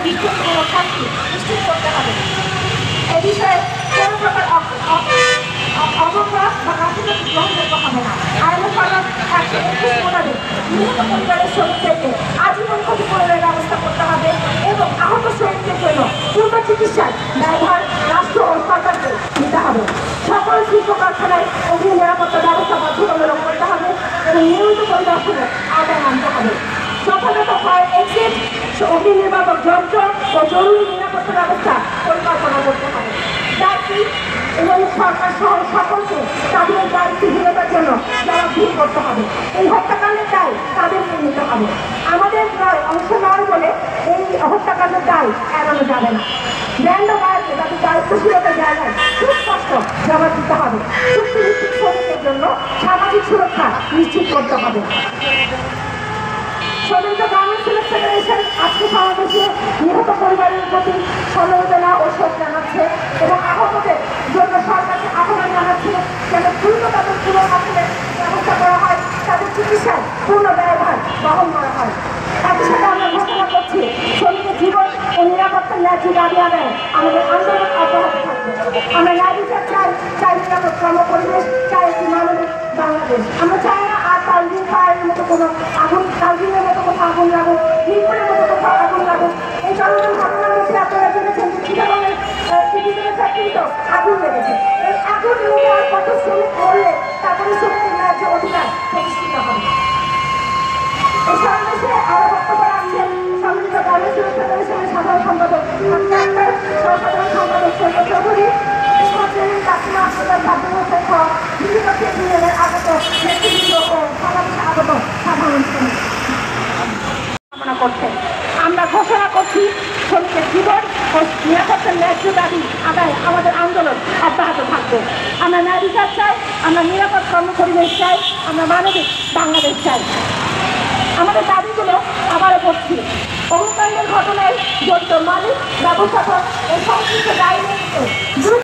শাস্তি নিশ্চিত করতে হবে। এ বিষয়ে কোনো প্রকার অবকাশ বা গাফিলতি গ্রহণযোগ্য হবে না। আইনের ধারা 121 মোতাবেক নিহত পরিবারের শ্রমিকদেরকে আজীবন ক্ষতিপূরণের ব্যবস্থা করতে হবে এবং আহত শ্রমিকদের জন্য পূর্ণ চিকিৎসার ব্যয়ভার রাষ্ট্র ও সরকারকে দিতে হবে। সকল শিল্প কারখানায় অগ্নি নিরাপত্তা ব্যবস্থা বাধ্যতামূলক করতে হবে এবং নিয়মিত পরিদর্শনের আওতায় আনতে হবে। যথাযথ ফায়ার এক্সিট, অগ্নি নির্বাপক যন্ত্র ও জরুরি নিরাপত্তা ব্যবস্থা পরিকল্পনা করতে হবে। যাত্রী এবং সরকার সহ সকলকে তাদের দায়িত্বহীনতার জন্য জবাবদিহি করতে হবে। এই হত্যাকাণ্ডের দায় তাদেরকে নিতে হবে। আমাদের অংশ নয় বলে এই হত্যাকাণ্ডের দায় এড়ানো যাবে না। ব্র্যান্ড বায়ারকে তাদের দায়িত্বশীলতার জায়গায় সুস্পষ্ট জবাব দিতে হবে। চুক্তিভিত্তিক শ্রমিকদের জন্য সামাজিক সুরক্ষা নিশ্চিত করতে হবে। স্বতন্ত্র গার্মেন্টস ফেডারেশন আজকে সমাবেশে নিহত পরিবারের প্রতি সমবেদনা ও শোক জানাচ্ছে এবং আহতদের জন্য সরকারকে আহ্বান জানাচ্ছে যেন দ্রুত তাদের পুরো হাসপাতালের ব্যবস্থা করা হয়, তাদের চিকিৎসার পূর্ণ ব্যয়ভার বহন করা হয়। একই সাথে আমরা ঘোষণা করছি শ্রমিকের জীবন ও নিরাপত্তার ন্যায্য দাবি আদায় আমাদের আন্দোলন অব্যাহত থাকবে। আমরা ন্যায় বিচার চাই, চাই নিরাপদ কর্মপরিবেশ, চাই একটি মানবিক বাংলাদেশ। আমরা চাই না আর তালদিন ফায়ারের মতো কোনো আগুন, তালদিনের মতো কোথাও আগুন লাগুক, নির্ভরের মতো কোথাও আগুন লাগুক। এই চলমান ঘটনার মধ্যে আপনারা জেনেছেন যে চিটাগংয়ের টিভিজনের ফ্যাক্টরিতে আগুন লেগেছে। এই আগুন লেগে আর কত শ্রমিক মরলে তারপরে শ্রমিকের ন্যায্য অধিকার প্রতিষ্ঠিত হবে। এই সমাবেশে আরো বক্তব্য রাখছেন সম্মিলিত গার্মেন্টস ফেডারেশনের সাধারণ সম্পাদক সাধারণ সম্পাদক সৈকত চৌধুরী, কাকিমা হাসপাতাল সাদ্দুল হোসেন সহ বিভিন্ন ইউনিয়নের আগত নেতৃবৃন্দ ও সমাবেশে আগত সাধারণ শ্রমিক কামনা করছেন। আমরা ঘোষণা করছি শ্রমিকের জীবন ও নিরাপত্তার ন্যায্য দাবি আদায় আমাদের আন্দোলন অব্যাহত থাকবে। আমরা ন্যায় বিচার চাই, আমরা নিরাপদ কর্মপরিবেশ চাই, আমরা মানবিক বাংলাদেশ চাই। আমাদের দাবিগুলো আবারও করছি। অগ্নিকাণ্ডের ঘটনায় জড়িত মালিক, ব্যবস্থাপক ও সংশ্লিষ্ট দায়ী